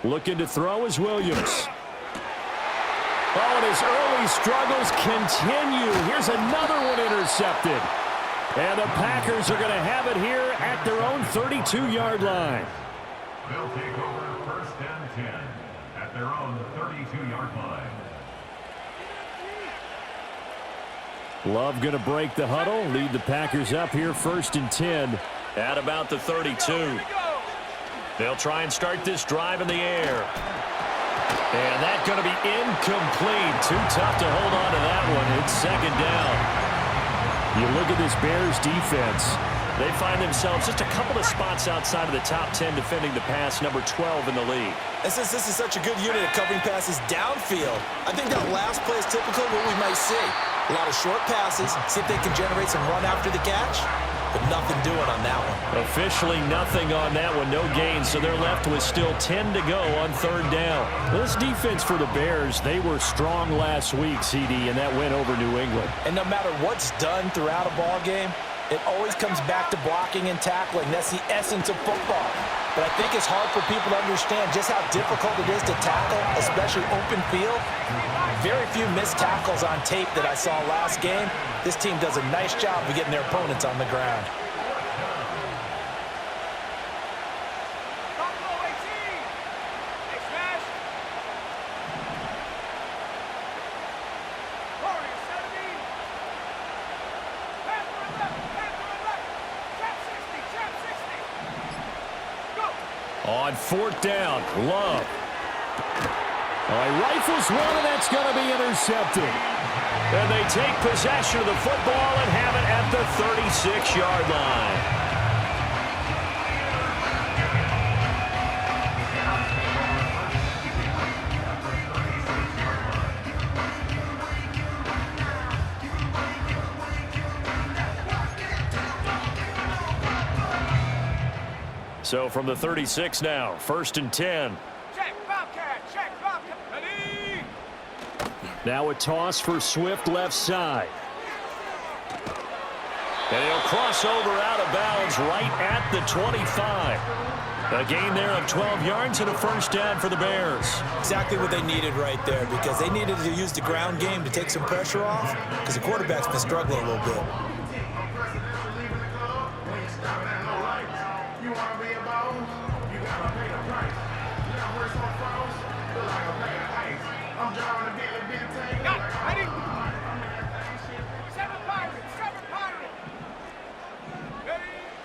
Looking to throw is Williams. Oh, and his early struggles continue. Here's another one intercepted. And the Packers are going to have it here at their own 32-yard line. They'll take over first and 10 at their own 32-yard line. Love going to break the huddle, lead the Packers up here first and 10 at about the 32. They'll try and start this drive in the air. And that's going to be incomplete. Too tough to hold on to that one. It's second down. You look at this Bears defense. They find themselves just a couple of spots outside of the top 10 defending the pass, number 12 in the league. And since this is such a good unit at covering passes downfield, I think that last play is typical of what we might see. A lot of short passes, see if they can generate some run after the catch, but nothing doing on that one. Officially nothing on that one, no gain, so they're left with still 10 to go on third down. This defense for the Bears, they were strong last week, CD, and that went over New England. And no matter what's done throughout a ball game, it always comes back to blocking and tackling. That's the essence of football. But I think it's hard for people to understand just how difficult it is to tackle, especially open field. Very few missed tackles on tape that I saw last game. This team does a nice job of getting their opponents on the ground. On fourth down, Love. He rifles one, and that's going to be intercepted. And they take possession of the football and have it at the 36-yard line. So from the 36 now, first and 10. Check, Bobcat, check, Bobcat. Ready? Now a toss for Swift left side. And he'll cross over out of bounds right at the 25. A gain there of 12 yards and a first down for the Bears. Exactly what they needed right there, because they needed to use the ground game to take some pressure off, because the quarterback's been struggling a little bit.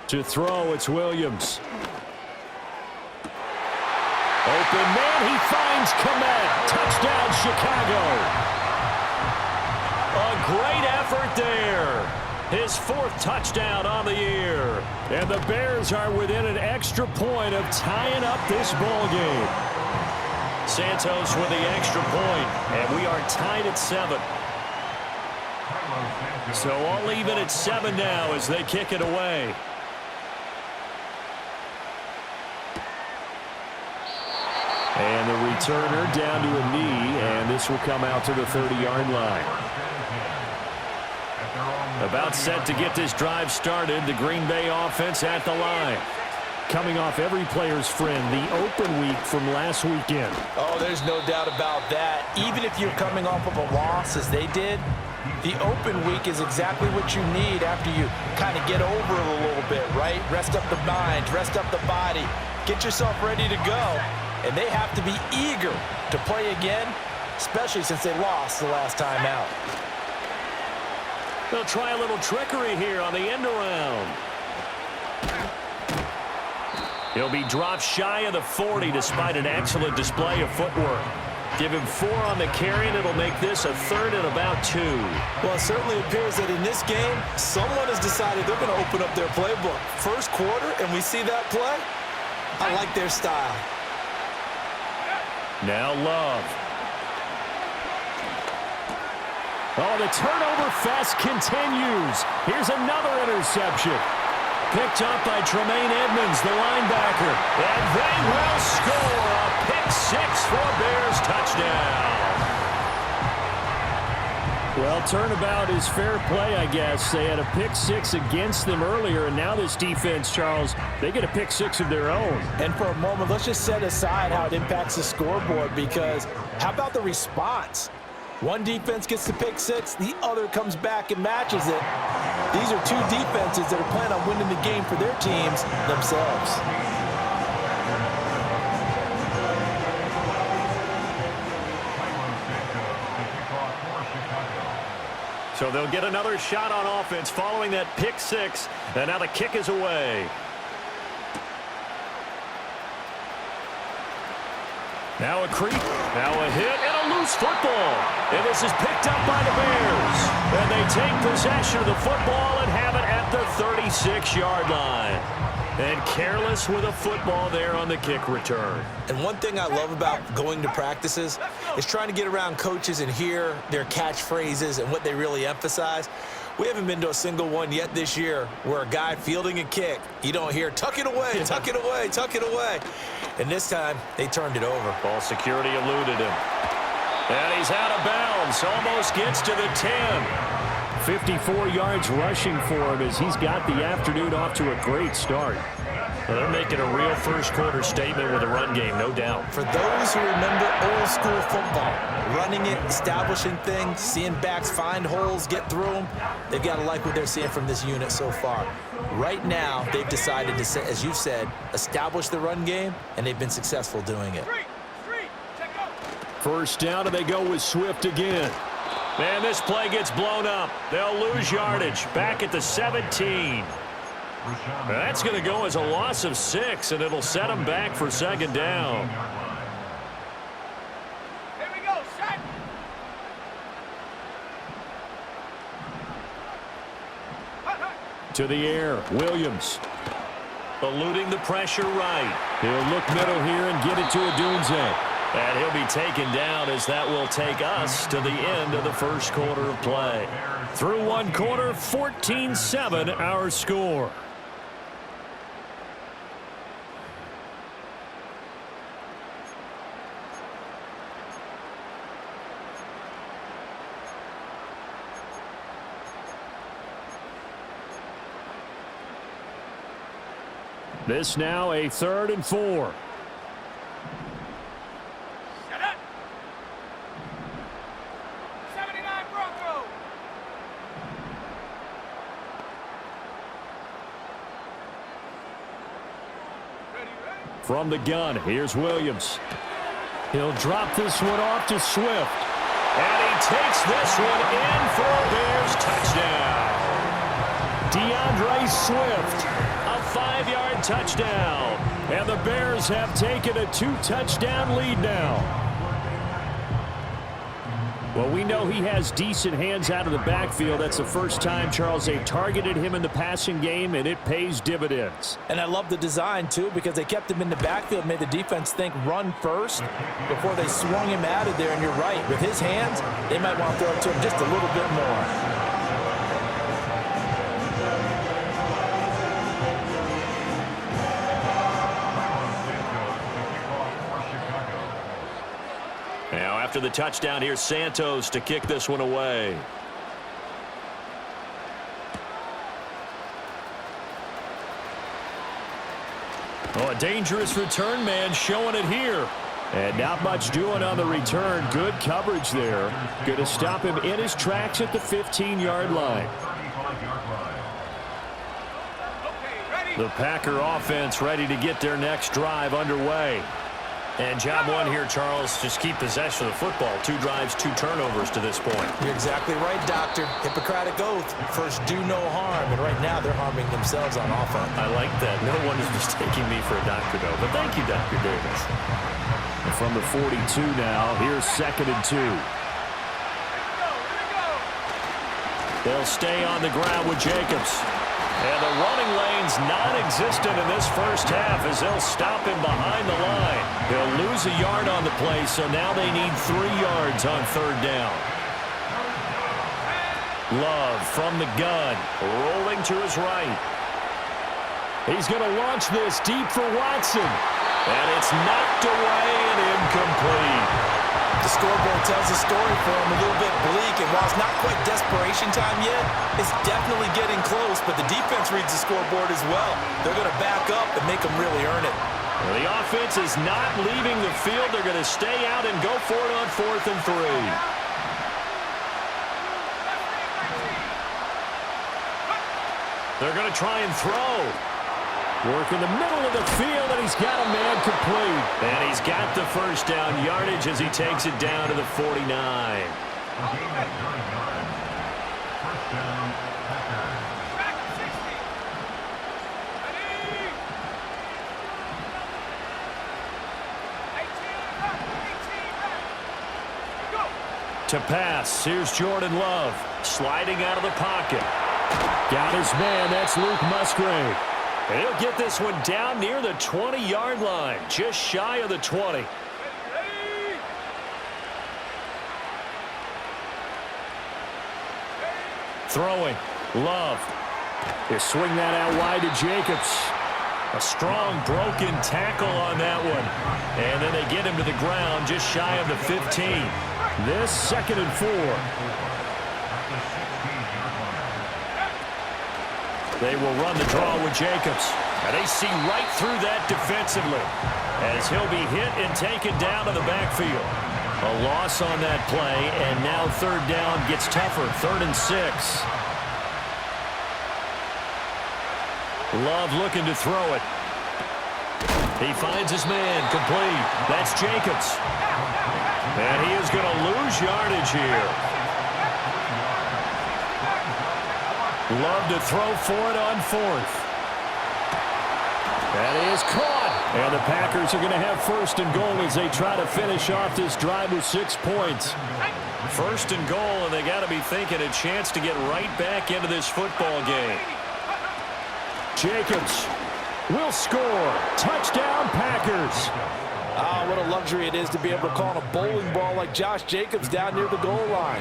To throw, it's Williams. Open man, he finds Kmet. Touchdown, Chicago. A great effort there. His fourth touchdown on the year. And the Bears are within an extra point of tying up this ball game. Santos with the extra point, and we are tied at 7. So all even at 7 now as they kick it away. And the returner down to a knee, and this will come out to the 30-yard line. About set to get this drive started, the Green Bay offense at the line. Coming off every player's friend, the open week from last weekend. Oh, there's no doubt about that. Even if you're coming off of a loss, as they did, the open week is exactly what you need after you kind of get over it a little bit, right? Rest up the mind, rest up the body, get yourself ready to go. And they have to be eager to play again, especially since they lost the last time out. They'll try a little trickery here on the end around. He'll be dropped shy of the 40 despite an excellent display of footwork. Give him 4 on the carry, and it'll make this a 3rd and about 2. Well, it certainly appears that in this game, someone has decided they're going to open up their playbook. First quarter, and we see that play. I like their style. Now Love. Oh, the turnover fest continues. Here's another interception. Picked up by Tremaine Edmonds, the linebacker. And they will score a pick 6 for a Bears touchdown. Well, turnabout is fair play, I guess. They had a pick six against them earlier, and now this defense, Charles, they get a pick six of their own. And for a moment, let's just set aside how it impacts the scoreboard, because how about the response? One defense gets the pick six, the other comes back and matches it. These are two defenses that are planning on winning the game for their teams themselves. So they'll get another shot on offense following that pick six, and now the kick is away. Now a creep, now a hit, and a loose football. And this is picked up by the Bears. And they take possession of the football and have it at the 36-yard line. And careless with a football there on the kick return. And one thing I love about going to practices is trying to get around coaches and hear their catchphrases and what they really emphasize. We haven't been to a single one yet this year where a guy fielding a kick, you don't hear, tuck it away, tuck it away, tuck it away. And this time, they turned it over. Ball security eluded him. And he's out of bounds. Almost gets to the 10. 54 yards rushing for him as he's got the afternoon off to a great start. Well, they're making a real first-quarter statement with a run game, no doubt. For those who remember old-school football, running it, establishing things, seeing backs find holes, get through them, they've got to like what they're seeing from this unit so far. Right now, they've decided to, as you've said, establish the run game, and they've been successful doing it. First down, and they go with Swift again. Man, this play gets blown up. They'll lose yardage. Back at the 17. That's going to go as a loss of 6, and it'll set them back for second down. Here we go, set. To the air, Williams. Eluding the pressure right. He'll look middle here and get it to Odunze. And he'll be taken down as that will take us to the end of the first quarter of play. Through one quarter, 14-7 our score. This now a 3rd and 4. Set up. 79 Bronco. Ready. From the gun, here's Williams. He'll drop this one off to Swift. And he takes this one in for a Bears touchdown. DeAndre Swift, a 5-yard touchdown. And the Bears have taken a 2-touchdown lead now. Well, we know he has decent hands out of the backfield. That's the first time, Charles, they've targeted him in the passing game, and it pays dividends. And I love the design, too, because they kept him in the backfield, made the defense think run first before they swung him out of there. And you're right, with his hands, they might want to throw it to him just a little bit more. Now, after the touchdown, here's Santos to kick this one away. Oh, a dangerous return man showing it here. And not much doing on the return. Good coverage there. Going to stop him in his tracks at the 15-yard line. The Packer offense ready to get their next drive underway. And job one here, Charles, just keep possession of the football. 2 drives, 2 turnovers to this point. You're exactly right, Doctor. Hippocratic oath. First, do no harm. And right now, they're harming themselves on offense. I like that. No one is mistaking me for a doctor, though. But thank you, Dr. Davis. And from the 42 now, here's 2nd and 2. They'll stay on the ground with Jacobs. And the running lane's non-existent in this first half as they'll stop him behind the line. He'll lose a yard on the play, so now they need 3 yards on 3rd down. Love from the gun, rolling to his right. He's going to launch this deep for Watson. And it's knocked away and incomplete. The scoreboard tells a story for them, a little bit bleak. And while it's not quite desperation time yet, it's definitely getting close. But the defense reads the scoreboard as well. They're going to back up and make them really earn it. Well, the offense is not leaving the field. They're going to stay out and go for it on 4th and 3. They're going to try and throw. Work in the middle of the field, and he's got a man complete. And he's got the first down yardage as he takes it down to the 49. To pass, here's Jordan Love, sliding out of the pocket. Got his man, that's Luke Musgrave. And he'll get this one down near the 20-yard line, just shy of the 20. Throwing, Love. They swing that out wide to Jacobs. A strong broken tackle on that one. And then they get him to the ground just shy of the 15. This 2nd and 4. They will run the draw with Jacobs. And they see right through that defensively as he'll be hit and taken down to the backfield. A loss on that play, and now 3rd down gets tougher. 3rd and 6. Love looking to throw it. He finds his man complete. That's Jacobs. And he is going to lose yardage here. Love to throw for it on 4th. That is caught. And the Packers are going to have 1st and goal as they try to finish off this drive with 6 points. 1st and goal, and they got to be thinking a chance to get right back into this football game. Jacobs will score. Touchdown, Packers. Ah, what a luxury it is to be able to call a bowling ball like Josh Jacobs down near the goal line.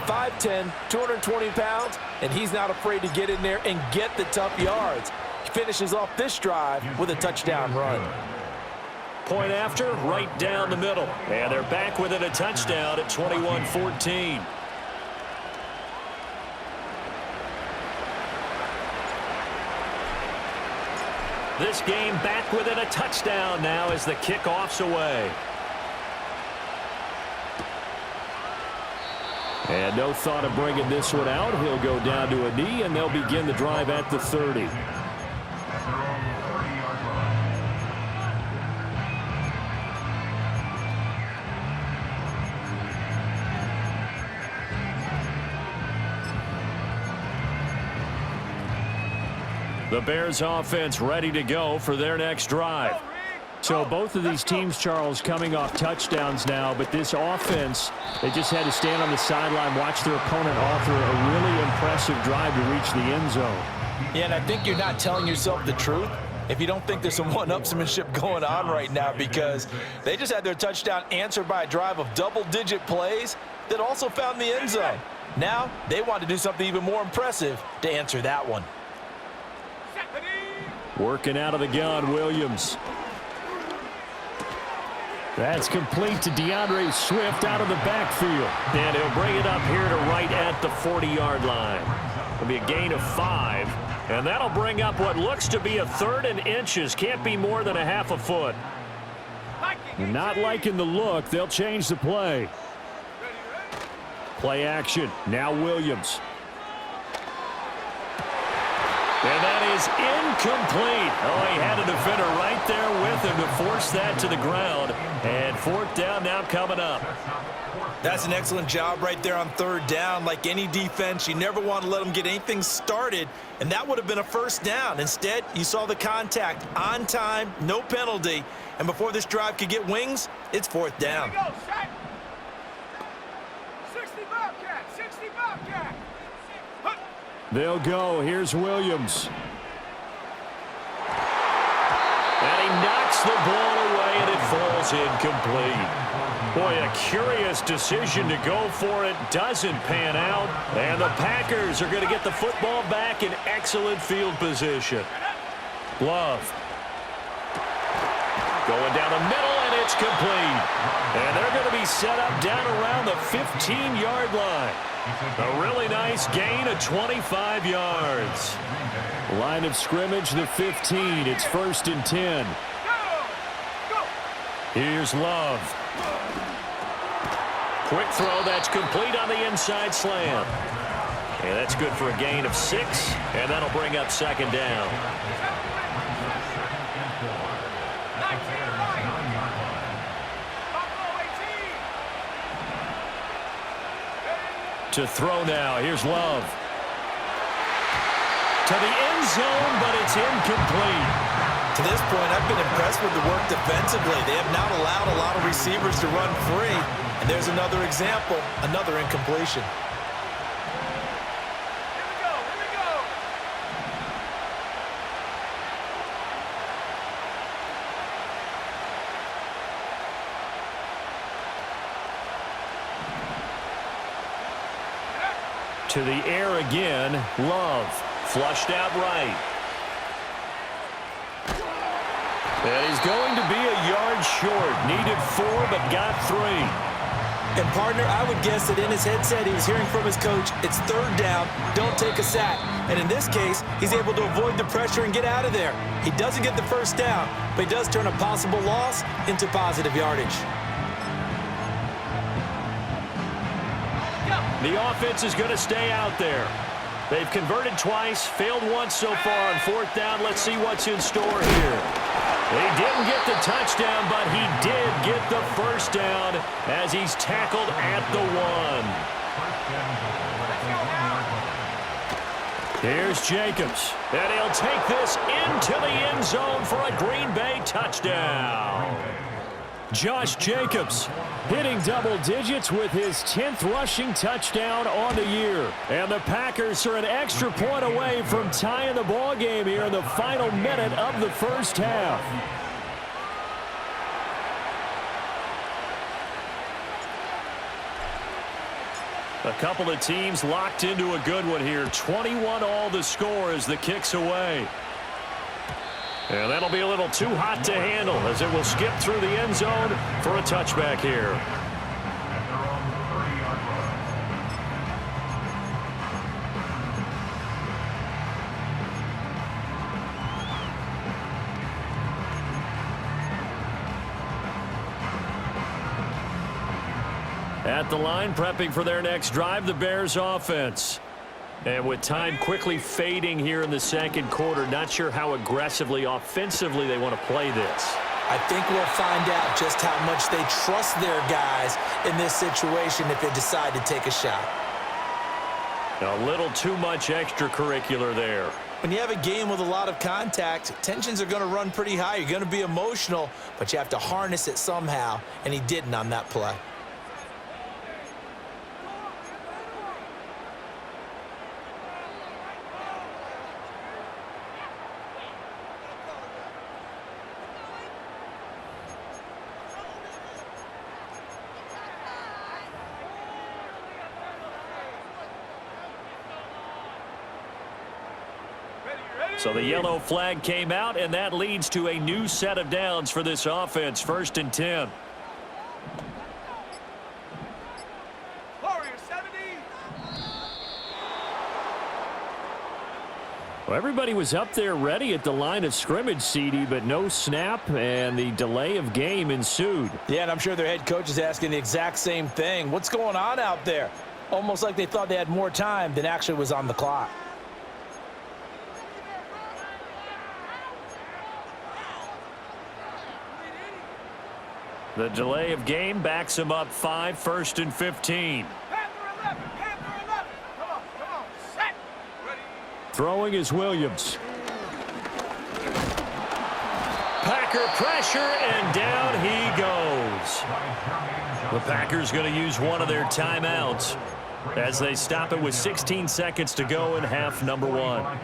5'10", 220 pounds, and he's not afraid to get in there and get the tough yards. He finishes off this drive with a touchdown run. Point after, right down the middle. And they're back within a touchdown at 21-14. This game back within a touchdown now as the kickoff's away. And no thought of bringing this one out. He'll go down to a knee, and they'll begin the drive at the 30. The Bears offense ready to go for their next drive. So both of these teams, Charles, coming off touchdowns now, but this offense, they just had to stand on the sideline, watch their opponent author a really impressive drive to reach the end zone. Yeah, and I think you're not telling yourself the truth if you don't think there's some one-upsmanship going on right now, because they just had their touchdown answered by a drive of double-digit plays that also found the end zone. Now they want to do something even more impressive to answer that one. Working out of the gun, Williams. That's complete to DeAndre Swift out of the backfield. And he'll bring it up here to right at the 40-yard line. It'll be a gain of 5. And that'll bring up what looks to be a 3rd and inches. Can't be more than a half a foot. Not liking the look. They'll change the play. Play action. Now Williams. And that is incomplete. Oh, he had a defender right there with him to force that to the ground. And 4th down now coming up. That's an excellent job right there on 3rd down. Like any defense, you never want to let them get anything started, and that would have been a 1st down. Instead, you saw the contact on time, no penalty, and before this drive could get wings, it's 4th down. 60 Bobcat, 60 Bobcat. They'll go. Here's Williams. And he knocks the ball away, and it falls incomplete. Boy, a curious decision to go for it. Doesn't pan out. And the Packers are going to get the football back in excellent field position. Love. Going down the middle, and it's complete. And they're going to be he's set up down around the 15-yard line. A really nice gain of 25 yards. Line of scrimmage, the 15. It's 1st and 10. Here's Love. Quick throw, that's complete on the inside slam. And that's good for a gain of 6, and that'll bring up 2nd down. To throw now, here's Love. To the end zone, but it's incomplete. To this point, I've been impressed with the work defensively. They have not allowed a lot of receivers to run free. And there's another example, another incompletion. To the air again, Love. Flushed out right. And he's going to be a yard short. Needed 4, but got 3. And, partner, I would guess that in his headset he was hearing from his coach, it's 3rd down, don't take a sack. And in this case, he's able to avoid the pressure and get out of there. He doesn't get the 1st down, but he does turn a possible loss into positive yardage. The offense is going to stay out there. They've converted twice, failed once so far on 4th down. Let's see what's in store here. They didn't get the touchdown, but he did get the 1st down as he's tackled at the 1. Here's Jacobs, and he'll take this into the end zone for a Green Bay touchdown. Josh Jacobs hitting double digits with his 10th rushing touchdown on the year. And the Packers are an extra point away from tying the ball game here in the final minute of the 1st half. A couple of teams locked into a good one here. 21 all the score as the kick's away. And that'll be a little too hot to handle as it will skip through the end zone for a touchback here. At the line, prepping for their next drive, the Bears offense. And with time quickly fading here in the 2nd quarter, not sure how aggressively, offensively they want to play this. I think we'll find out just how much they trust their guys in this situation if they decide to take a shot. A little too much extracurricular there. When you have a game with a lot of contact, tensions are going to run pretty high. You're going to be emotional, but you have to harness it somehow, and he didn't on that play. So the yellow flag came out, and that leads to a new set of downs for this offense. 1st and 10. Warrior 70. Well, everybody was up there ready at the line of scrimmage, CD, but no snap, and the delay of game ensued. Yeah, and I'm sure their head coach is asking the exact same thing. What's going on out there? Almost like they thought they had more time than actually was on the clock. The delay of game backs him up 5, 1st and 15. Panther 11. Panther 11. Come on. Set. Ready. Throwing is Williams. Packer pressure, and down he goes. The Packers going to use one of their timeouts as they stop it with 16 seconds to go in half number 1.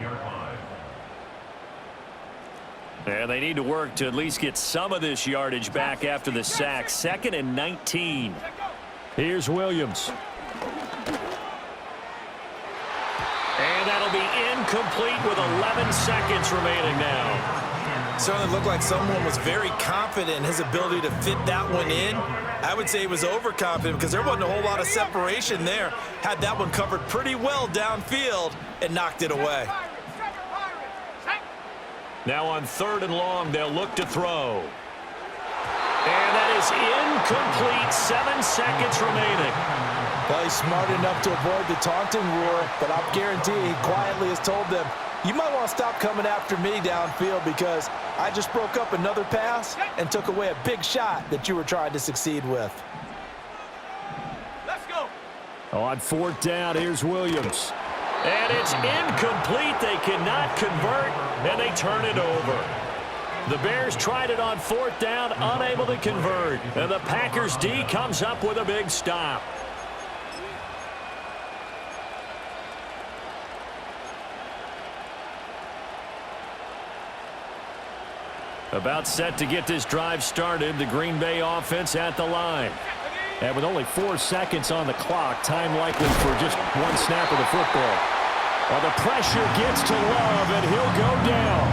And they need to work to at least get some of this yardage back after the sack. 2nd and 19. Here's Williams. And that'll be incomplete with 11 seconds remaining now. Certainly looked like someone was very confident in his ability to fit that one in. I would say he was overconfident because there wasn't a whole lot of separation there. Had that one covered pretty well downfield and knocked it away. Now on 3rd and long, they'll look to throw. And that is incomplete. 7 seconds remaining. Well, he's smart enough to avoid the taunting roar, but I'll guarantee he quietly has told them, you might want to stop coming after me downfield because I just broke up another pass and took away a big shot that you were trying to succeed with. Let's go. On 4th down, here's Williams. And it's incomplete. They cannot convert, and they turn it over. The Bears tried it on 4th down, unable to convert. And the Packers D comes up with a big stop. About set to get this drive started, the Green Bay offense at the line. And with only 4 seconds on the clock, time likely for just one snap of the football. Well, the pressure gets to Love, and he'll go down.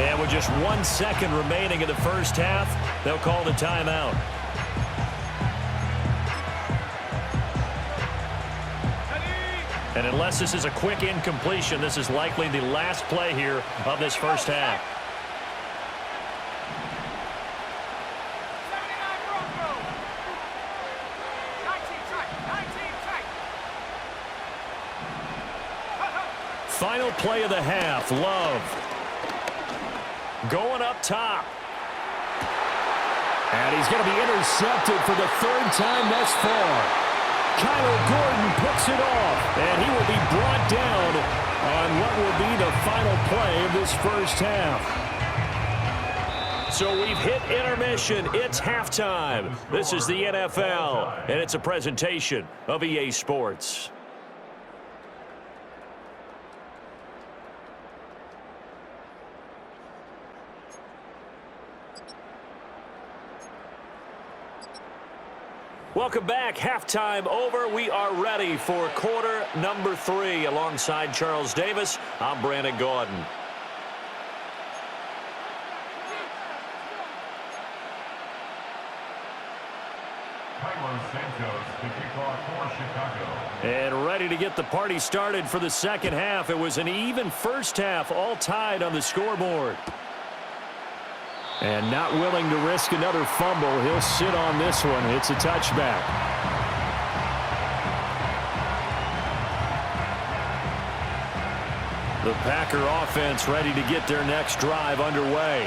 And with just 1 second remaining in the first half, they'll call the timeout. And unless this is a quick incompletion, this is likely the last play here of this first half. Final play of the half, Love. Going up top. And he's going to be intercepted for the 3rd time thus far. Kyler Gordon picks it off, and he will be brought down on what will be the final play of this first half. So we've hit intermission. It's halftime. This is the NFL, and it's a presentation of EA Sports. Welcome back. Halftime over. We are ready for quarter number 3. Alongside Charles Davis, I'm Brandon Gaudin. Carlos Santos, the kickoff for Chicago. And ready to get the party started for the second half. It was an even first half, all tied on the scoreboard. And not willing to risk another fumble. He'll sit on this one. It's a touchback. The Packer offense ready to get their next drive underway.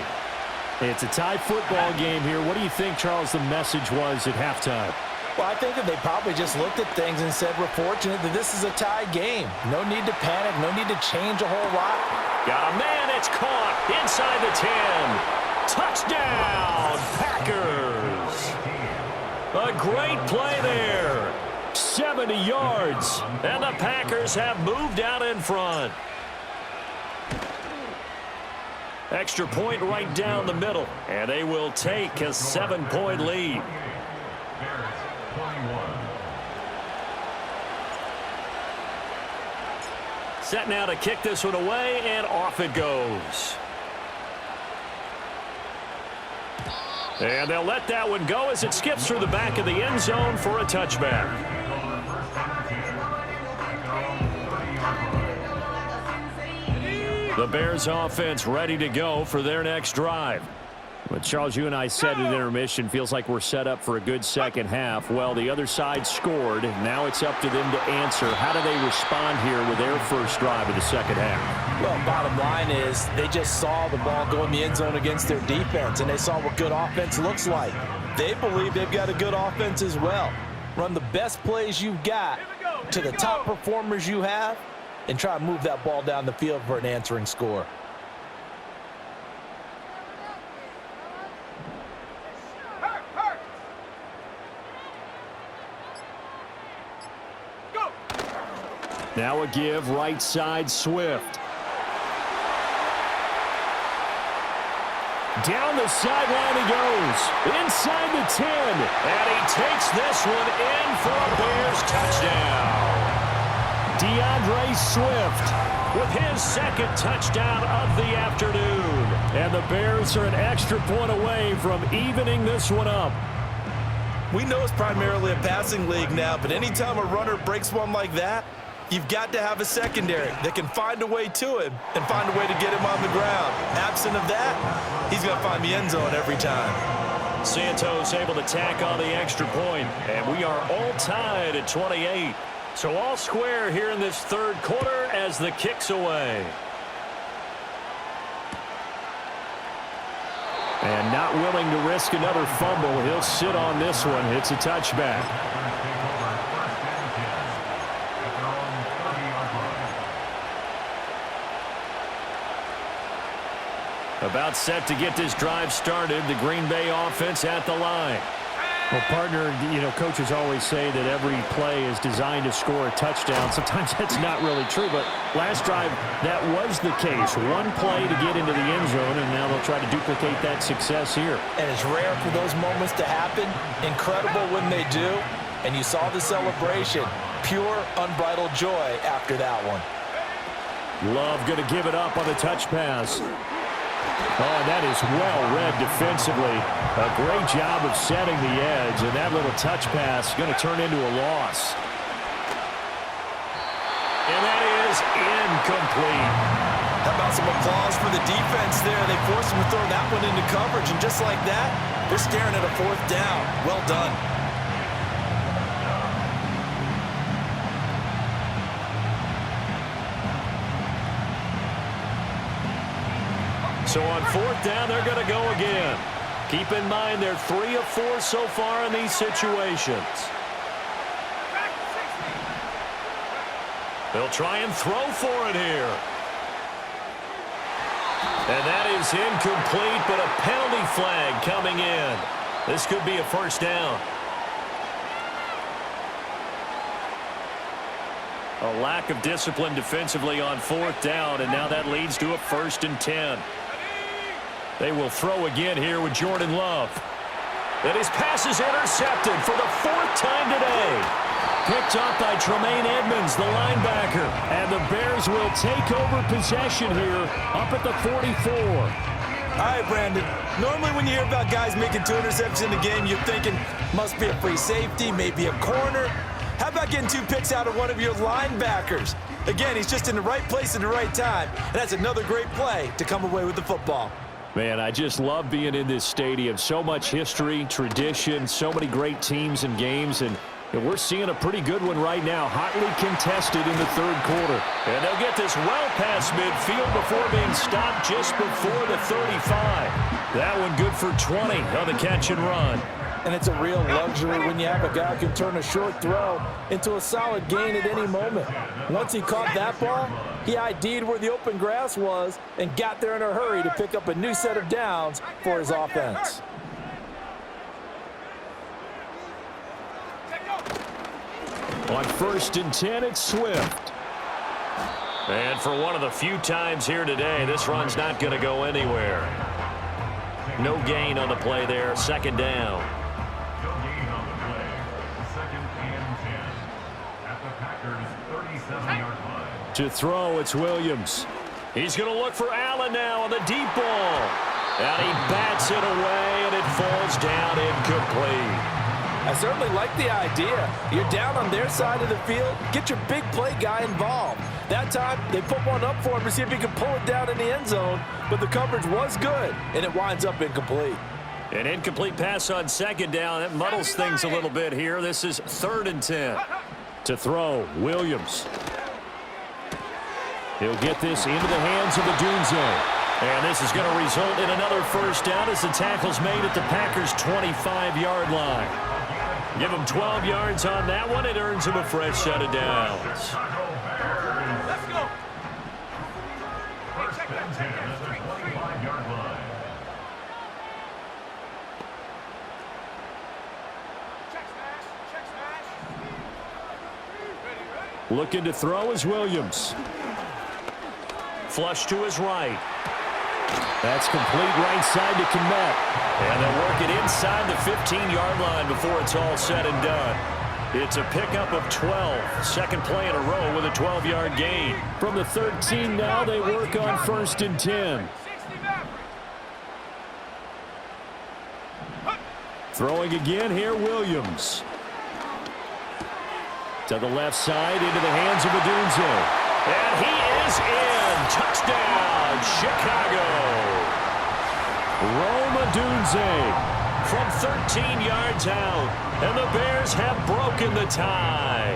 It's a tie football game here. What do you think, Charles, the message was at halftime? Well, I think that they probably just looked at things and said, we're fortunate that this is a tie game. No need to panic. No need to change a whole lot. Got a man. It's caught inside the 10. Touchdown, Packers. A great play there. 70 yards, and the Packers have moved out in front. Extra point right down the middle, and they will take a 7-point lead. Bears 21. Set now to kick this one away, and off it goes. And they'll let that one go as it skips through the back of the end zone for a touchback. The Bears offense ready to go for their next drive. But Charles, you and I said at intermission, feels like we're set up for a good second half. Well, the other side scored. Now it's up to them to answer. How do they respond here with their first drive of the second half? Well, bottom line is they just saw the ball go in the end zone against their defense, and they saw what good offense looks like. They believe they've got a good offense as well. Run the best plays you've got to the top performers you have, and try to move that ball down the field for an answering score. Now a give, right side, Swift. Down the sideline he goes. Inside the 10. And he takes this one in for a Bears touchdown. DeAndre Swift with his second touchdown of the afternoon. And the Bears are an extra point away from evening this one up. We know it's primarily a passing league now, but anytime a runner breaks one like that, you've got to have a secondary that can find a way to him and find a way to get him on the ground. Absent of that, he's going to find the end zone every time. Santos able to tack on the extra point, and we are all tied at 28. So all square here in this third quarter as the kick's away. And not willing to risk another fumble, he'll sit on this one. It's a touchback. About set to get this drive started. The Green Bay offense at the line. Well, partner, you know, coaches always say that every play is designed to score a touchdown. Sometimes that's not really true, but last drive, that was the case. One play to get into the end zone, and now they'll try to duplicate that success here. And it's rare for those moments to happen. Incredible when they do. And you saw the celebration. Pure, unbridled joy after that one. Love going to give it up on the touch pass. Oh, that is well read defensively. A great job of setting the edge, and that little touch pass is going to turn into a loss. And that is incomplete. How about some applause for the defense there? They forced him to throw that one into coverage, and just like that, they're staring at a fourth down. Well done. So on fourth down, they're going to go again. Keep in mind they're 3 of 4 so far in these situations. They'll try and throw for it here. And that is incomplete, but a penalty flag coming in. This could be a first down. A lack of discipline defensively on fourth down, and now that leads to a 1st and 10. They will throw again here with Jordan Love. And his pass is intercepted for the 4th time today. Picked up by Tremaine Edmonds, the linebacker. And the Bears will take over possession here up at the 44. All right, Brandon. Normally when you hear about guys making 2 interceptions in the game, you're thinking must be a free safety, maybe a corner. How about getting 2 picks out of one of your linebackers? Again, he's just in the right place at the right time. And that's another great play to come away with the football. Man, I just love being in this stadium. So much history, tradition, so many great teams and games, and we're seeing a pretty good one right now, hotly contested in the third quarter. And they'll get this well past midfield before being stopped just before the 35. That one good for 20 on the catch and run. And it's a real luxury when you have a guy who can turn a short throw into a solid gain at any moment. Once he caught that ball, he ID'd where the open grass was and got there in a hurry to pick up a new set of downs for his offense. On 1st and 10, it's Swift. And for one of the few times here today, this run's not going to go anywhere. No gain on the play there, 2nd down. No gain on the play. 2nd and 10 at the Packers' 37-yard line. To throw, it's Williams. He's going to look for Allen now on the deep ball. And he bats it away, and it falls down incomplete. I certainly like the idea. You're down on their side of the field. Get your big play guy involved. That time, they put one up for him to see if he could pull it down in the end zone, but the coverage was good, and it winds up incomplete. An incomplete pass on 2nd down. That muddles things a little bit here. This is 3rd and 10. To throw, Williams. He'll get this into the hands of the Dunze. And this is going to result in another first down as the tackle's made at the Packers' 25-yard line. Give him 12 yards on that one. It earns him a fresh set of downs. Let's go. 1st and 10 at the 25-yard line. Check smash. Check smash. Ready. Looking to throw is Williams. Flush to his right. That's complete right side to Kmet. And they'll work it inside the 15-yard line before it's all said and done. It's a pickup of 12. Second play in a row with a 12-yard gain. From the 13 now, they work on 1st and 10. Throwing again here, Williams. To the left side, into the hands of Odunze. And he is in. Touchdown, Chicago. Rome Odunze from 13 yards out. And the Bears have broken the tie.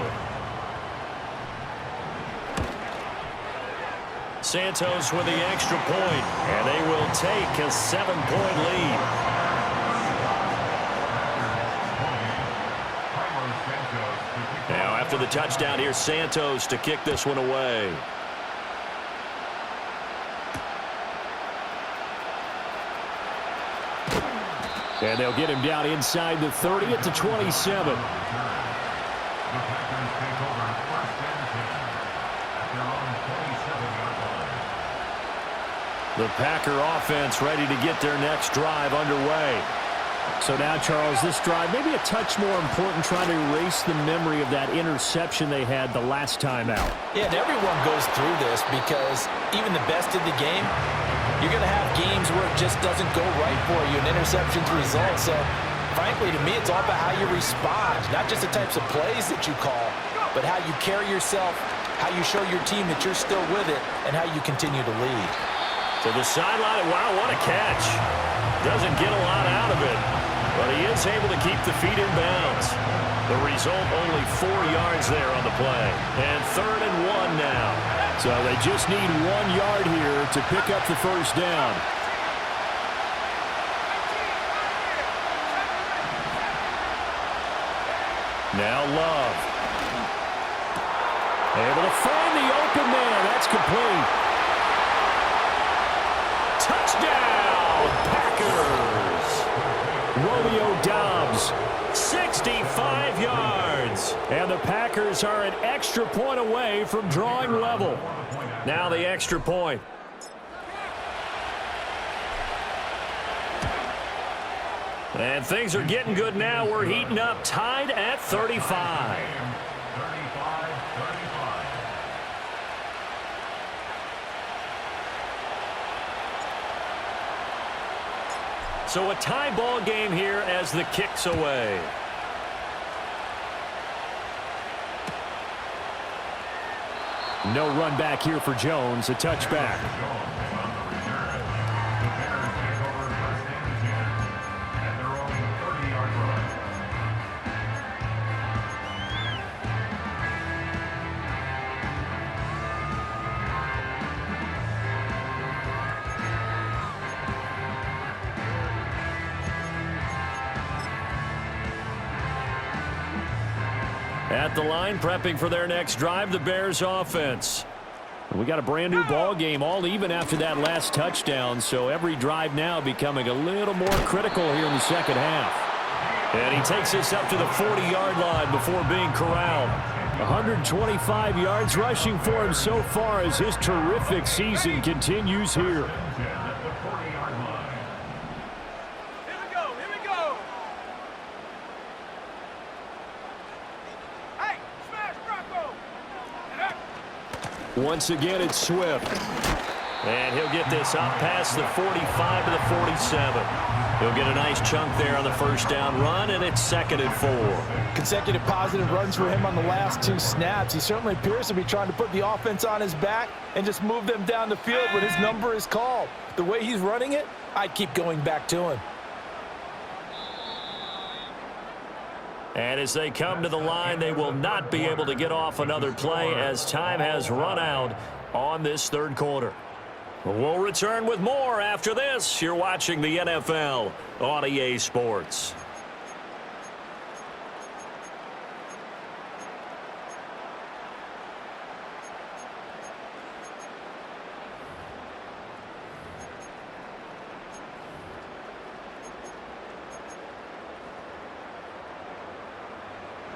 Santos with the extra point, and they will take a 7-point lead. Now, after the touchdown, here's Santos to kick this one away. And they'll get him down inside the 30 at the 27. The Packer offense ready to get their next drive underway. So now, Charles, this drive maybe a touch more important, trying to erase the memory of that interception they had the last time out. Yeah, and everyone goes through this because even the best in the game, you're going to have games where it just doesn't go right for you, and interceptions result. So, frankly, to me, it's all about how you respond, not just the types of plays that you call, but how you carry yourself, how you show your team that you're still with it, and how you continue to lead. To the sideline, wow, what a catch. Doesn't get a lot out of it, but he is able to keep the feet in bounds. The result, only 4 yards there on the play. And 3rd and 1 now. So they just need 1 yard here to pick up the first down. Now Love. Able to find the open man. That's complete. Touchdown, Packers. Romeo Doubs. 65 yards. And the Packers are an extra point away from drawing level. Now the extra point. And things are getting good now. We're heating up, tied at 35. So a tie ball game here as the kick's away. No run back here for Jones. A touchback. At the line, prepping for their next drive, the Bears offense. We got a brand new ball game, all even after that last touchdown, so every drive now becoming a little more critical here in the second half. And he takes us up to the 40-yard line before being corralled. 125 yards rushing for him so far as his terrific season continues here. Once again, it's Swift. And he'll get this up past the 45 to the 47. He'll get a nice chunk there on the first down run, and it's 2nd and 4. Consecutive positive runs for him on the last 2 snaps. He certainly appears to be trying to put the offense on his back and just move them down the field when his number is called. The way he's running it, I'd keep going back to him. And as they come to the line, they will not be able to get off another play as time has run out on this 3rd quarter. We'll return with more after this. You're watching the NFL on EA Sports.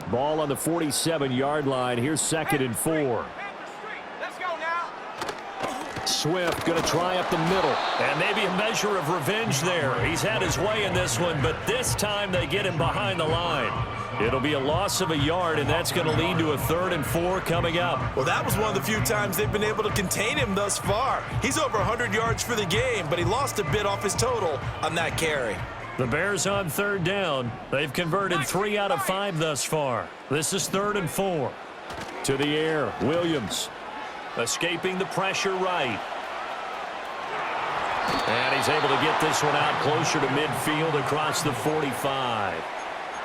Ball on the 47-yard line. Here's 2nd and 4. Let's go now. Swift going to try up the middle. And maybe a measure of revenge there. He's had his way in this one, but this time they get him behind the line. It'll be a loss of a yard, and that's going to lead to a 3rd and 4 coming up. Well, that was one of the few times they've been able to contain him thus far. He's over 100 yards for the game, but he lost a bit off his total on that carry. The Bears on 3rd down. They've converted 3 out of 5 thus far. This is 3rd and 4. To the air, Williams. Escaping the pressure right. And he's able to get this one out closer to midfield across the 45.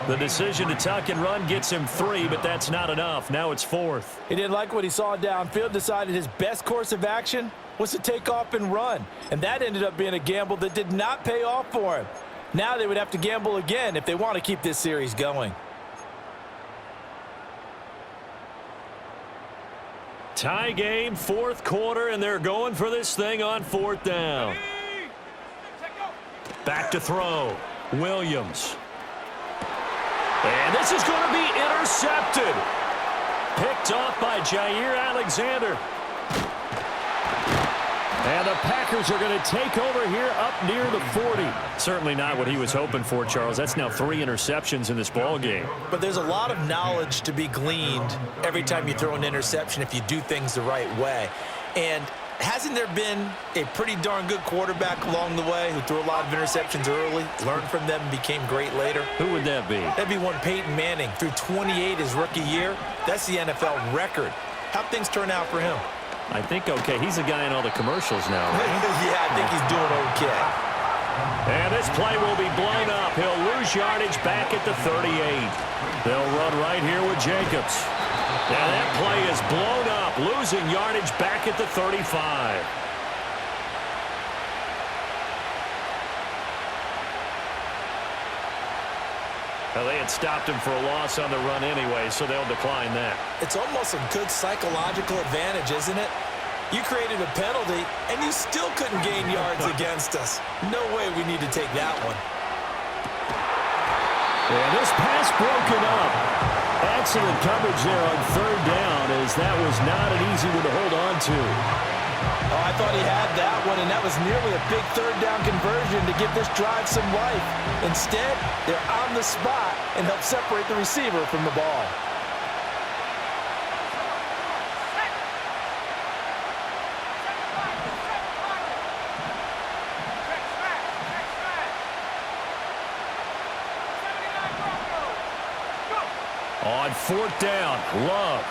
The decision to tuck and run gets him 3, but that's not enough. Now it's 4th. He didn't like what he saw downfield, decided his best course of action was to take off and run. And that ended up being a gamble that did not pay off for him. Now they would have to gamble again if they want to keep this series going. Tie game, 4th quarter, and they're going for this thing on 4th down. Back to throw. Williams. And this is going to be intercepted. Picked off by Jair Alexander. And the Packers are going to take over here up near the 40. Certainly not what he was hoping for, Charles. That's now 3 interceptions in this ball game. But there's a lot of knowledge to be gleaned every time you throw an interception if you do things the right way. And hasn't there been a pretty darn good quarterback along the way who threw a lot of interceptions early, learned from them, and became great later? Who would that be? That'd be one Peyton Manning. Threw 28 his rookie year. That's the NFL record. How'd things turn out for him? I think okay. He's the guy in all the commercials now, right? Yeah, I think he's doing okay. And this play will be blown up. He'll lose yardage back at the 38. They'll run right here with Jacobs. And that play is blown up, losing yardage back at the 35. Well, they had stopped him for a loss on the run anyway, so they'll decline that. It's almost a good psychological advantage, isn't it? You created a penalty, and you still couldn't gain yards against us. No way we need to take that one. And this pass broken up. Excellent coverage there on 3rd down, as that was not an easy one to hold on to. Oh, I thought he had that one, and that was nearly a big 3rd down conversion to give this drive some life. Instead, they're on the spot and help separate the receiver from the ball. On 4th down, Love.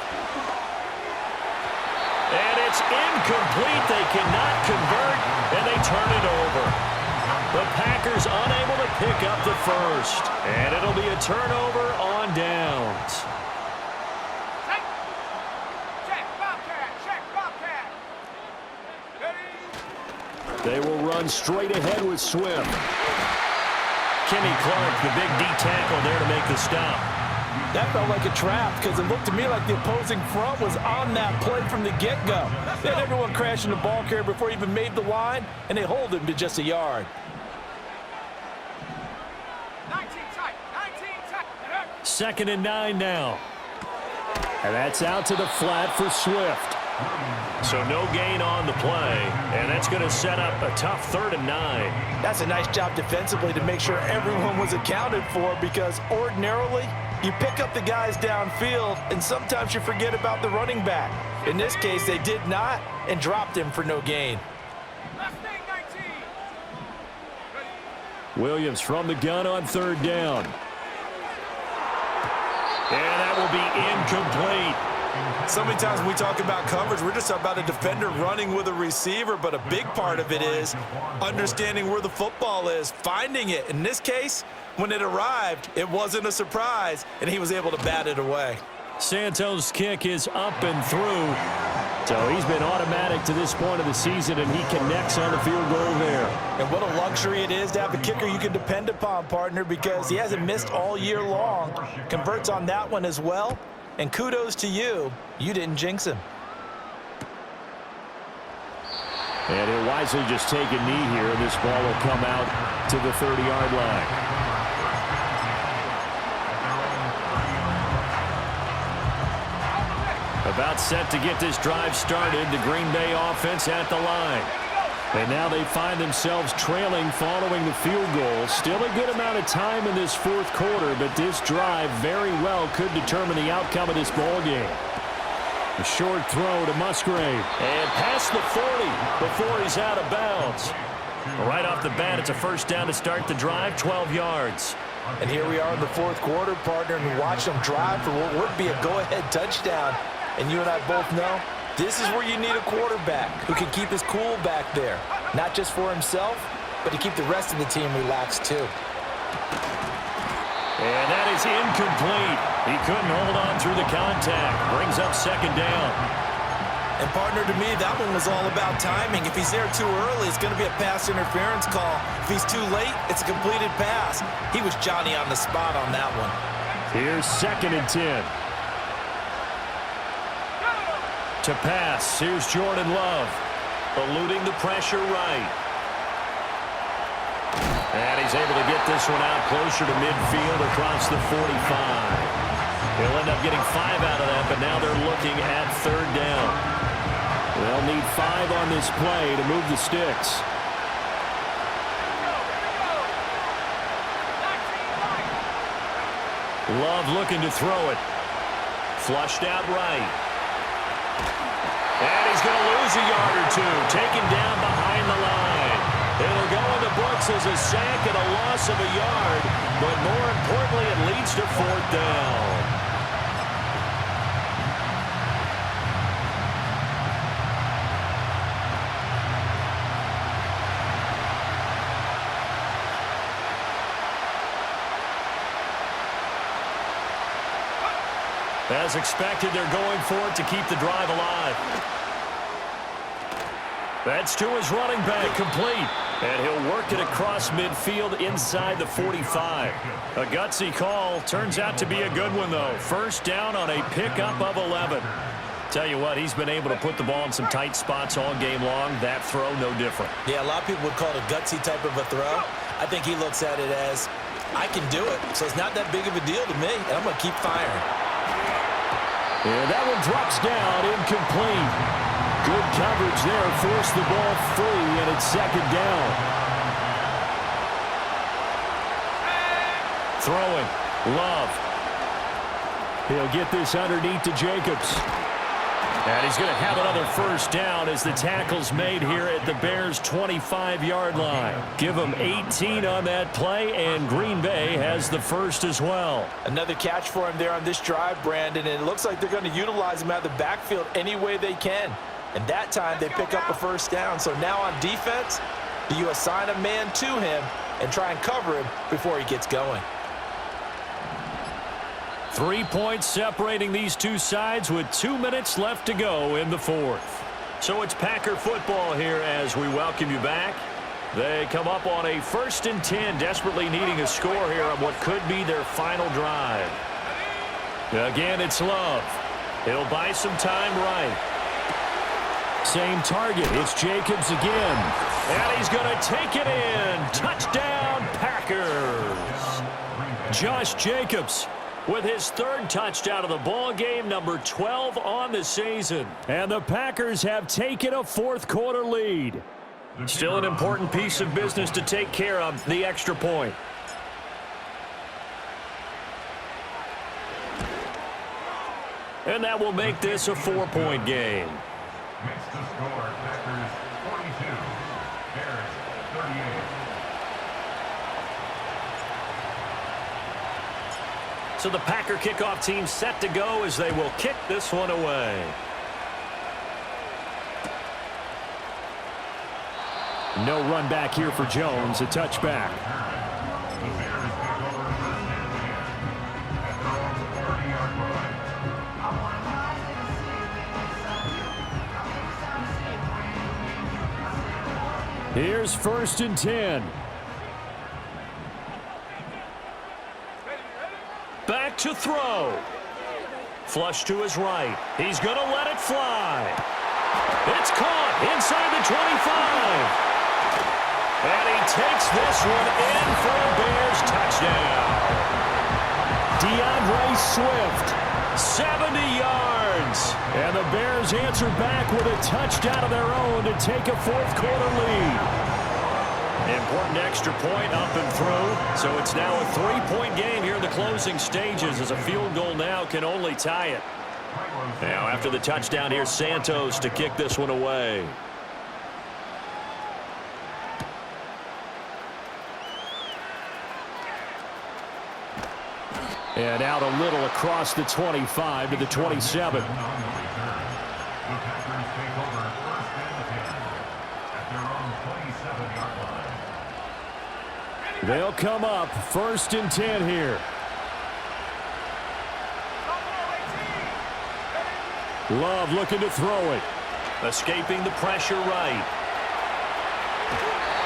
And it's incomplete. They cannot convert, and they turn it over. The Packers unable to pick up the first. And it'll be a turnover on downs. Check, Bobcat, check, Bobcat. Ready? They will run straight ahead with Swift. Kenny Clark, the big D tackle there to make the stop. That felt like a trap because it looked to me like the opposing front was on that play from the get-go. They had everyone crashing the ball carrier before he even made the line, and they hold him to just a yard. 19 tight, 19 tight. 2nd and 9 now. And that's out to the flat for Swift. So no gain on the play, and that's going to set up a tough 3rd and 9. That's a nice job defensively to make sure everyone was accounted for, because ordinarily you pick up the guys downfield and sometimes you forget about the running back. In this case, they did not and dropped him for no gain. Last thing, 19. Williams from the gun on 3rd down. And that will be incomplete. So many times when we talk about coverage, we're just about a defender running with a receiver, but a big part of it is understanding where the football is, finding it. In this case, when it arrived, it wasn't a surprise, and he was able to bat it away. Santos' kick is up and through. So he's been automatic to this point of the season, and he connects on the field goal there. And what a luxury it is to have a kicker you can depend upon, partner, because he hasn't missed all year long. Converts on that one as well. And kudos to you. You didn't jinx him. And he'll wisely just take a knee here, and this ball will come out to the 30-yard line. About set to get this drive started. The Green Bay offense at the line. And now they find themselves trailing following the field goal. Still a good amount of time in this fourth quarter, but this drive very well could determine the outcome of this ball game. A short throw to Musgrave. And past the 40 before he's out of bounds. Right off the bat, it's a first down to start the drive, 12 yards. And here we are in the fourth quarter, partner, and watch them drive for what would be a go-ahead touchdown. And you and I both know this is where you need a quarterback who can keep his cool back there. Not just for himself, but to keep the rest of the team relaxed too. And that is incomplete. He couldn't hold on through the contact. Brings up second down. And partner, to me, that one was all about timing. If he's there too early, it's going to be a pass interference call. If he's too late, it's a completed pass. He was Johnny on the spot on that one. Here's 2nd and 10. To pass, here's Jordan Love. Eluding the pressure right. And he's able to get this one out closer to midfield across the 45. He'll end up getting 5 out of that, but now they're looking at 3rd down. They'll need 5 on this play to move the sticks. Love looking to throw it. Flushed out right. And he's going to lose a yard or two. Taken down behind the line. It'll go in the books as a sack and a loss of a yard. But more importantly, it leads to 4th down. As expected, they're going for it to keep the drive alive. That's to his running back, complete. And he'll work it across midfield inside the 45. A gutsy call. Turns out to be a good one, though. First down on a pickup of 11. Tell you what, he's been able to put the ball in some tight spots all game long. That throw, no different. Yeah, a lot of people would call it a gutsy type of a throw. I think he looks at it as, I can do it. So it's not that big of a deal to me, and I'm going to keep firing. And that one drops down, incomplete. Good coverage there, forced the ball free, and it's 2nd down. Throwing, Love. He'll get this underneath to Jacobs. And he's going to have another first down as the tackle's made here at the Bears' 25-yard line. Give them 18 on that play, and Green Bay has the first as well. Another catch for him there on this drive, Brandon, and it looks like they're going to utilize him out of the backfield any way they can. And that time they pick up a first down. So now on defense, do you assign a man to him and try and cover him before he gets going? 3 points separating these two sides with 2 minutes left to go in the fourth. So it's Packer football here as we welcome you back. They come up on a 1st and 10, desperately needing a score here on what could be their final drive. Again, it's Love. He'll buy some time right. Same target. It's Jacobs again. And he's going to take it in. Touchdown, Packers. Josh Jacobs with his 3rd touchdown of the ball game, number 12 on the season. And the Packers have taken a fourth quarter lead. Still an important piece of business to take care of, the extra point. And that will make this a 4-point game. Makes the score Packers 42, Bears 38. So the Packer kickoff team set to go as they will kick this one away. No run back here for Jones, a touchback. The Bears take over 1st and 10 at their own 30-yard line. Here's 1st and 10. Back to throw. Flush to his right. He's going to let it fly. It's caught inside the 25. And he takes this one in for a Bears touchdown. DeAndre Swift, 70 yards. And the Bears answer back with a touchdown of their own to take a fourth-quarter lead. Important extra point up and through. So it's now a 3-point game here in the closing stages as a field goal now can only tie it. Now after the touchdown, here's Santos to kick this one away. And out a little across the 25 to the 27. They'll come up 1st and 10 here. Love looking to throw it. Escaping the pressure right.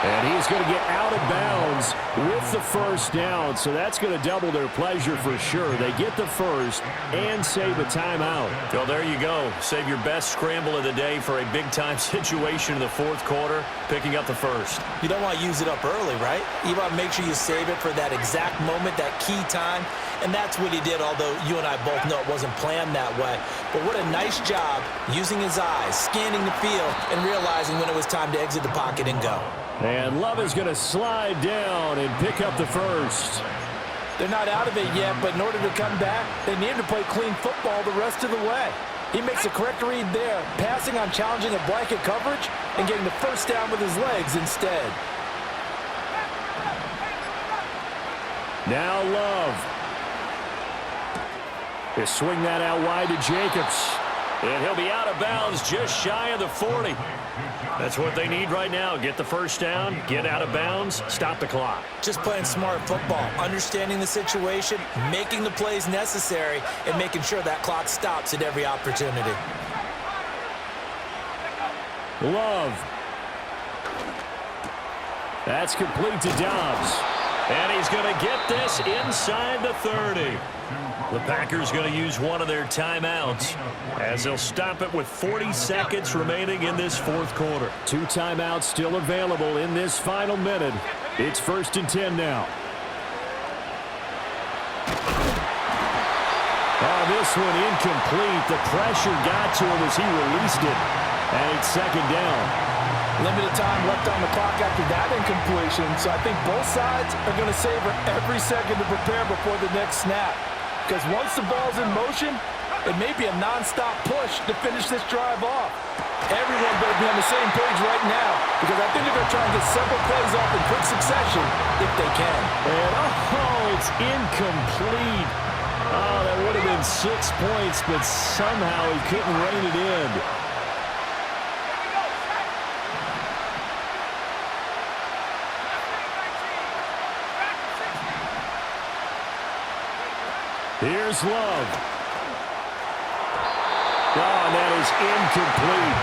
And he's going to get out of bounds with the first down, so that's going to double their pleasure for sure. They get the first and save a timeout. Well, there you go. Save your best scramble of the day for a big-time situation in the fourth quarter, picking up the first. You don't want to use it up early, right? You want to make sure you save it for that exact moment, that key time, and that's what he did, although you and I both know it wasn't planned that way. But what a nice job using his eyes, scanning the field, and realizing when it was time to exit the pocket and go. And Love is going to slide down and pick up the first. They're not out of it yet, but in order to come back, they need to play clean football the rest of the way. He makes a correct read there, passing on challenging a blanket coverage and getting the first down with his legs instead. Now Love. He'll swing that out wide to Jacobs. And he'll be out of bounds just shy of the 40. That's what they need right now. Get the first down, get out of bounds, stop the clock. Just playing smart football, understanding the situation, making the plays necessary, and making sure that clock stops at every opportunity. Love. That's complete to Dobbs. And he's going to get this inside the 30. The Packers going to use one of their timeouts as they'll stop it with 40 seconds remaining in this fourth quarter. 2 timeouts still available in this final minute. It's 1st and 10 now. Oh, this one incomplete. The pressure got to him as he released it. And it's 2nd down. Limited time left on the clock after that incompletion, so I think both sides are going to savor every second to prepare before the next snap. Because once the ball's in motion, it may be a non-stop push to finish this drive off. Everyone better be on the same page right now, because I think they're going to try and get several plays off in quick succession if they can. And oh, it's incomplete. Oh, that would have been 6 points, but somehow he couldn't rein it in. Here's Love. Oh, and that is incomplete.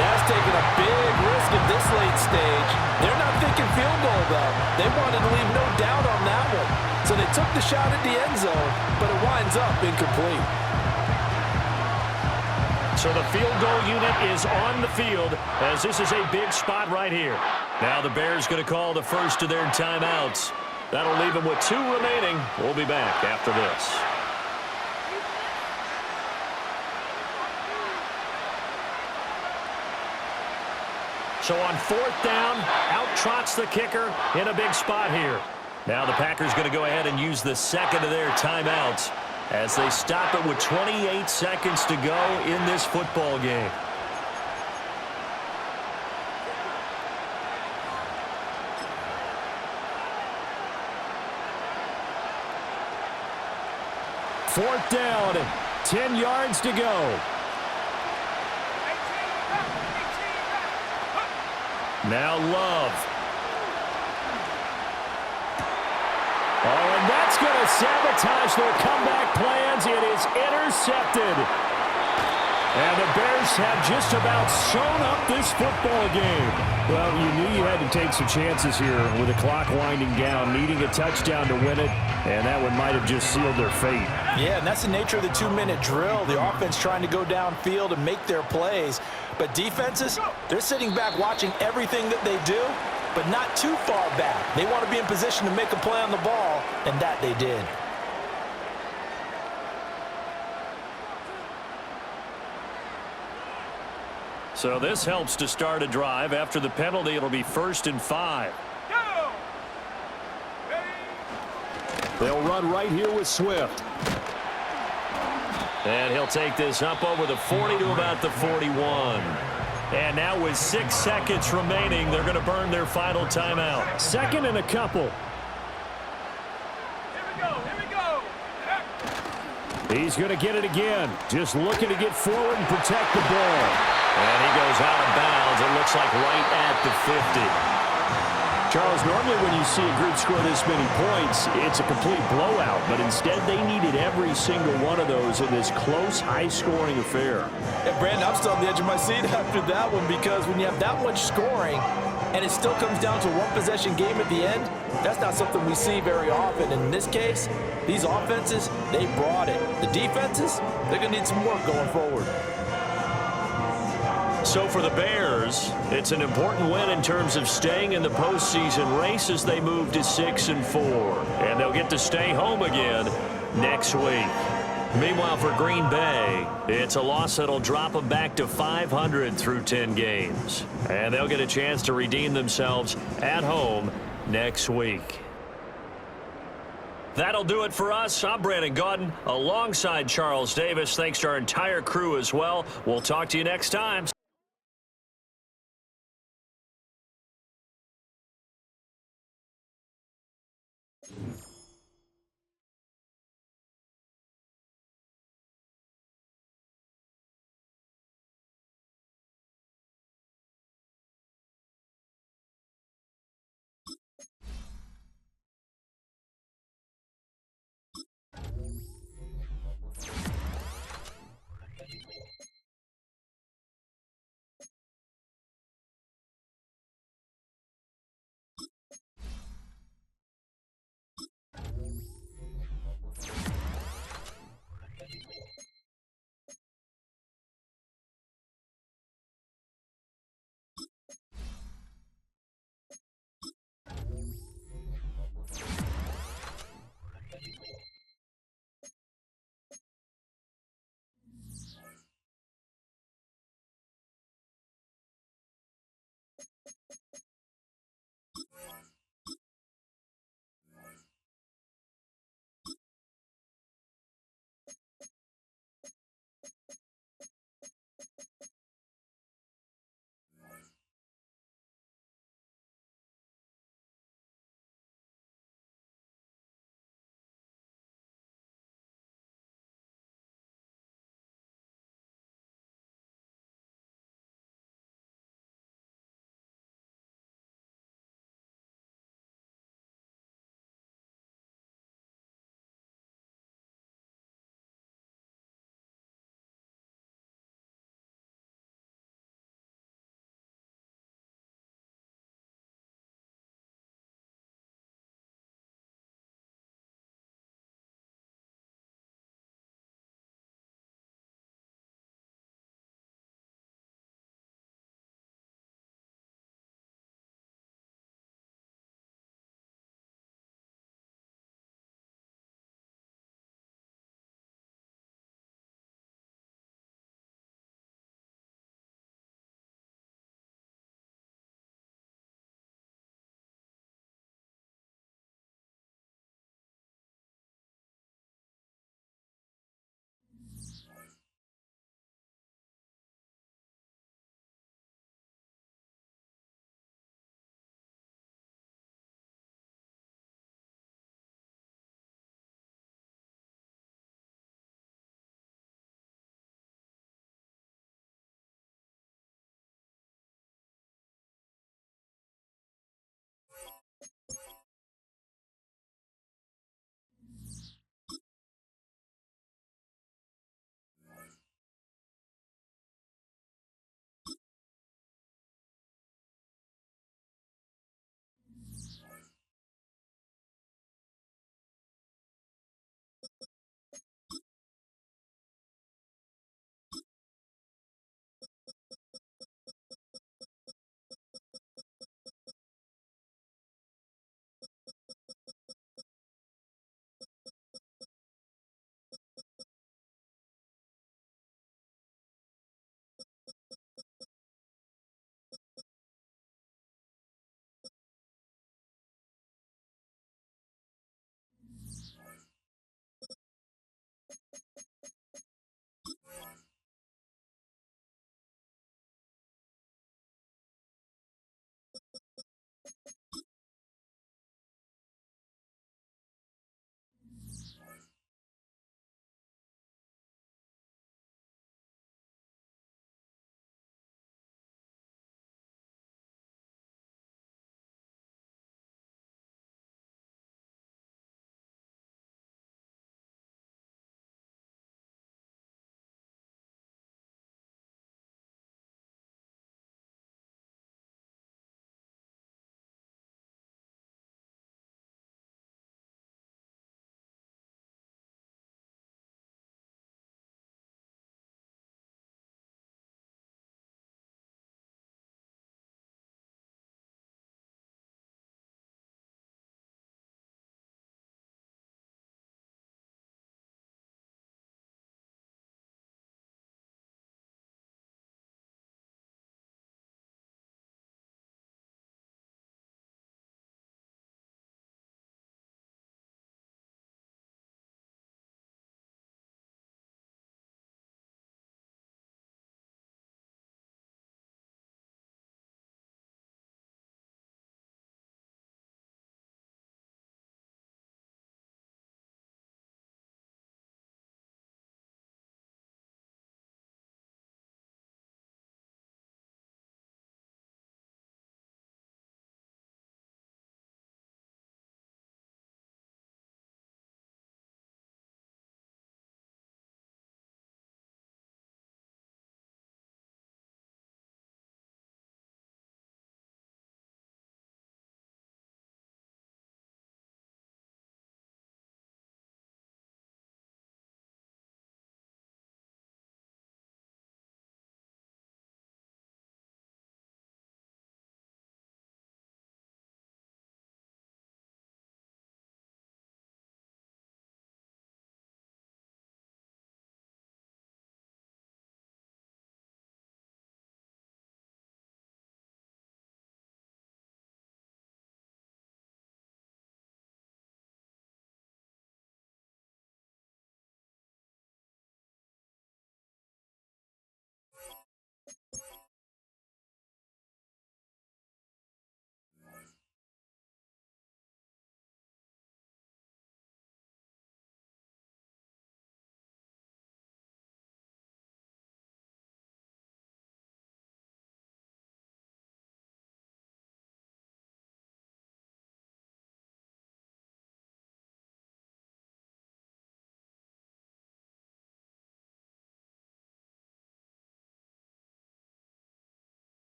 That's taking a big risk at this late stage. They're not thinking field goal, though. They wanted to leave no doubt on that one. So they took the shot at the end zone, but it winds up incomplete. So the field goal unit is on the field as this is a big spot right here. Now the Bears going to call the first of their timeouts. That'll leave them with 2 remaining. We'll be back after this. So on 4th down, out trots the kicker in a big spot here. Now the Packers going to go ahead and use the second of their timeouts as they stop it with 28 seconds to go in this football game. Fourth down, 10 yards to go. Now Love. Oh, and that's going to sabotage their comeback plans. It is intercepted. And the Bears have just about sewn up this football game. Well, you knew you had to take some chances here with the clock winding down, needing a touchdown to win it, and that one might have just sealed their fate. Yeah, and that's the nature of the 2-minute drill. The offense trying to go downfield and make their plays. But defenses, they're sitting back watching everything that they do, but not too far back. They want to be in position to make a play on the ball, and that they did. So this helps to start a drive. After the penalty, it'll be 1st and 5. Go! Ready? They'll run right here with Swift. And he'll take this up over the 40 to about the 41. And now with 6 seconds remaining, they're going to burn their final timeout. 2nd and a couple. Here we go, here we go. He's going to get it again. Just looking to get forward and protect the ball. And he goes out of bounds. It looks like right at the 50. Charles, normally when you see a group score this many points, it's a complete blowout. But instead, they needed every single one of those in this close, high-scoring affair. And Brandon, I'm still on the edge of my seat after that one because when you have that much scoring and it still comes down to one possession game at the end, that's not something we see very often. In this case, these offenses, they brought it. The defenses, they're going to need some work going forward. So for the Bears, it's an important win in terms of staying in the postseason race as they move to 6 and 4. And they'll get to stay home again next week. Meanwhile, for Green Bay, it's a loss that'll drop them back to 500 through 10 games. And they'll get a chance to redeem themselves at home next week. That'll do it for us. I'm Brandon Gaudin alongside Charles Davis. Thanks to our entire crew as well. We'll talk to you next time.